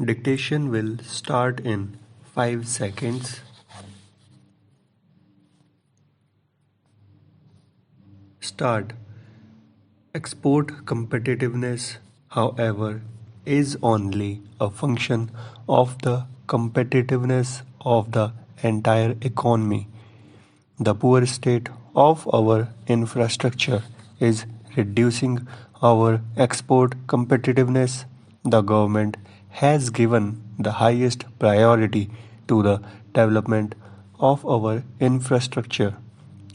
Dictation will start in 5 seconds. Start. Export competitiveness, however, is only a function of the competitiveness of the entire economy. The poor state of our infrastructure is reducing our export competitiveness. The government has given the highest priority to the development of our infrastructure.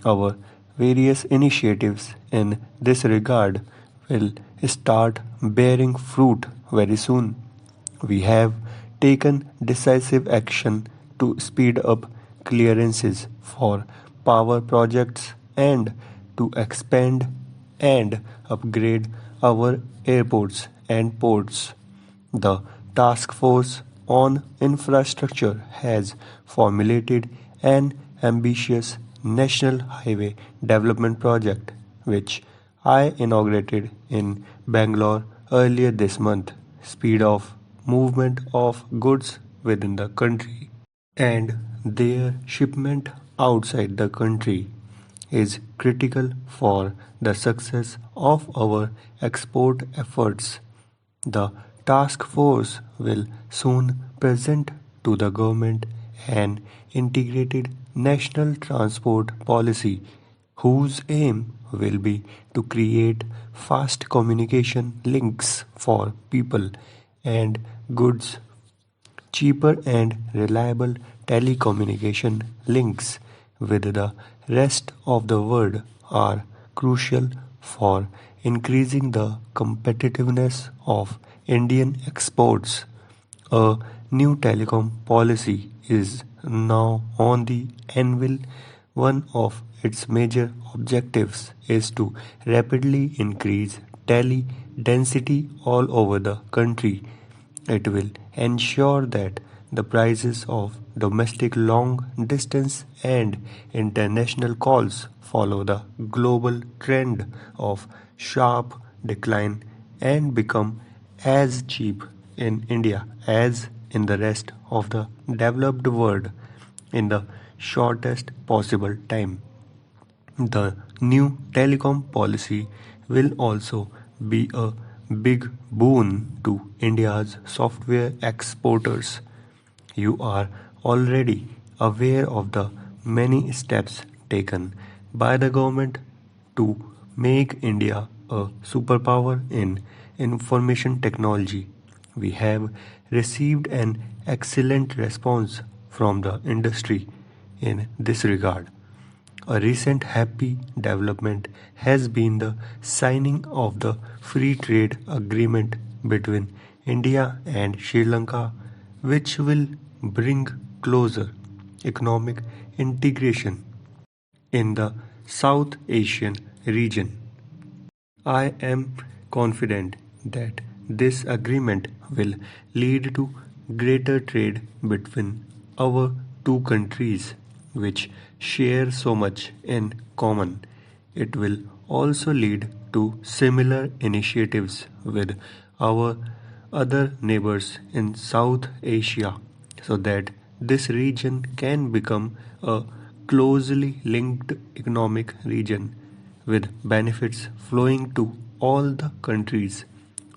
Our various initiatives in this regard will start bearing fruit very soon. We have taken decisive action to speed up clearances for power projects and to expand and upgrade our airports and ports. The Task Force on Infrastructure has formulated an ambitious national highway development project, which I inaugurated in Bangalore earlier this month. Speed of movement of goods within the country and their shipment outside the country is critical for the success of our export efforts. The task force will soon present to the government an integrated national transport policy whose aim will be to create fast communication links for people and goods. Cheaper and reliable telecommunication links with the rest of the world are crucial for increasing the competitiveness of Indian exports. A new telecom policy is now on the anvil. One of its major objectives is to rapidly increase tele density all over the country. It will ensure that the prices of domestic long distance and international calls follow the global trend of sharp decline and become as cheap in India as in the rest of the developed world in the shortest possible time. The new telecom policy will also be a big boon to India's software exporters. You are already aware of the many steps taken by the government to make India a superpower in information technology. We have received an excellent response from the industry in this regard. A recent happy development has been the signing of the free trade agreement between India and Sri Lanka, which will bring closer economic integration in the South Asian region. I am confident that this agreement will lead to greater trade between our two countries, which share so much in common. It will also lead to similar initiatives with our other neighbors in South Asia so that this region can become a closely linked economic region with benefits flowing to all the countries.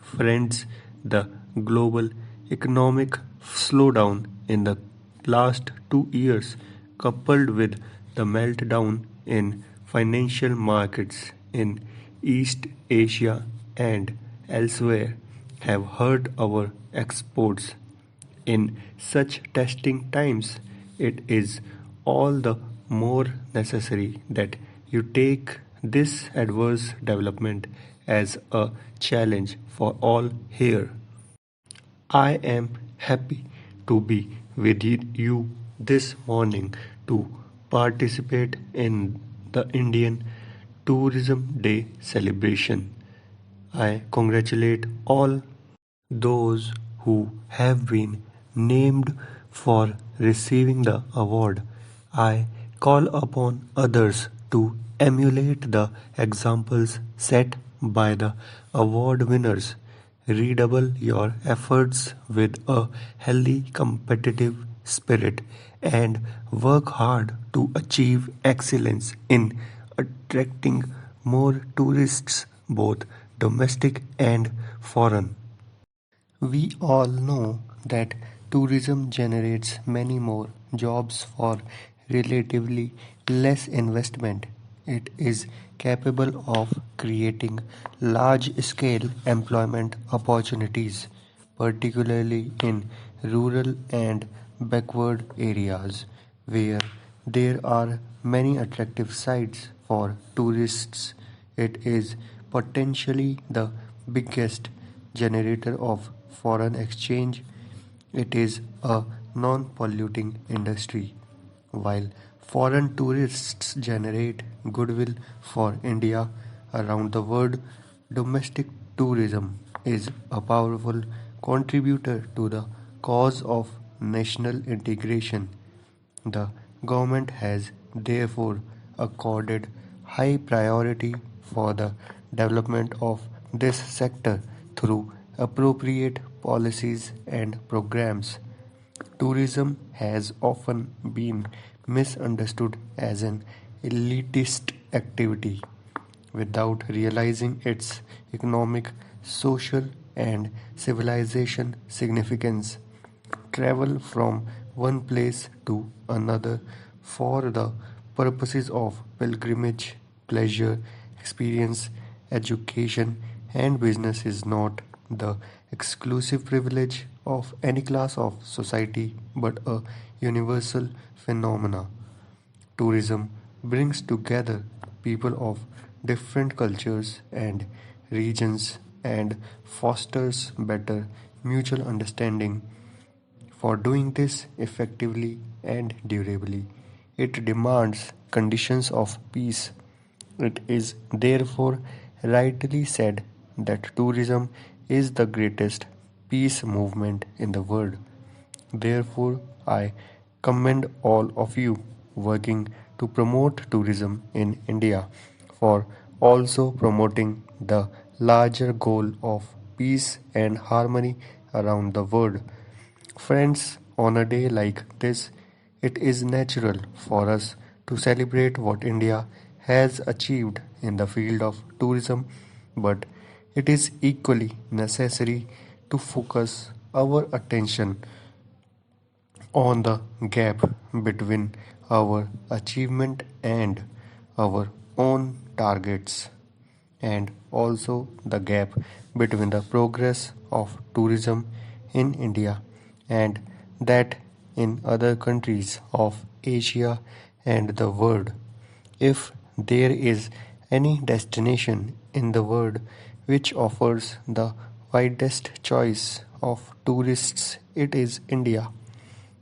Friends, the global economic slowdown in the last 2 years, coupled with the meltdown in financial markets in East Asia and elsewhere, have hurt our exports. In such testing times, it is all the more necessary that you take this adverse development as a challenge for all here. I am happy to be with you this morning to participate in the Indian Tourism Day celebration. I congratulate all those who have been named for receiving the award. I call upon others to emulate the examples set by the award winners. redouble your efforts with a healthy competitive spirit and work hard to achieve excellence in attracting more tourists, both domestic and foreign. We all know that tourism generates many more jobs for relatively less investment. It is capable of creating large scale employment opportunities, particularly in rural and backward areas where there are many attractive sites for tourists. It is potentially the biggest generator of foreign exchange. It is a non polluting industry. While foreign tourists generate goodwill for India around the world, domestic tourism is a powerful contributor to the cause of national integration. The government has therefore accorded high priority for the development of this sector through appropriate policies and programs. Tourism has often been misunderstood as an elitist activity without realizing its economic, social, and civilization significance. Travel from one place to another for the purposes of pilgrimage, pleasure, experience, education, and business is not the exclusive privilege of any class of society but a universal phenomena. Tourism brings together people of different cultures and regions and fosters better mutual understanding. For doing this effectively and durably, it demands conditions of peace. It is therefore rightly said that tourism is the greatest peace movement in the world. Therefore, I commend all of you working to promote tourism in India for also promoting the larger goal of peace and harmony around the world. Friends, on a day like this, it is natural for us to celebrate what India has achieved in the field of tourism, but it is equally necessary to focus our attention on the gap between our achievement and our own targets, and also the gap between the progress of tourism in India and that in other countries of Asia and the world. If there is any destination in the world which offers the widest choice of tourists, it is India.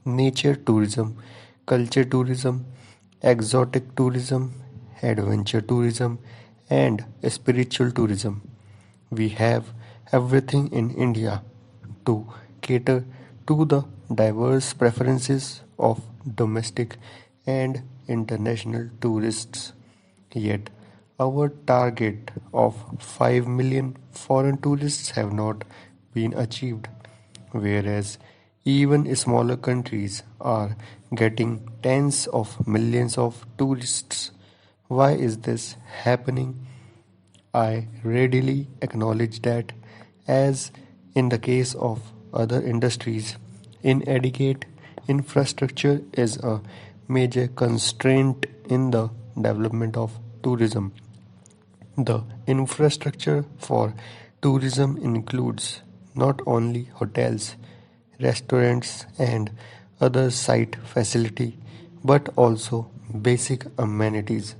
Nature tourism, culture tourism, exotic tourism, adventure tourism, and spiritual tourism. We have everything in India to cater to the diverse preferences of domestic and international tourists. Yet, our target of 5 million foreign tourists have not been achieved, whereas even smaller countries are getting tens of millions of tourists. Why is this happening? I readily acknowledge that, as in the case of other industries, inadequate infrastructure is a major constraint in the development of tourism. The infrastructure for tourism includes not only hotels, restaurants, and other site facility, but also basic amenities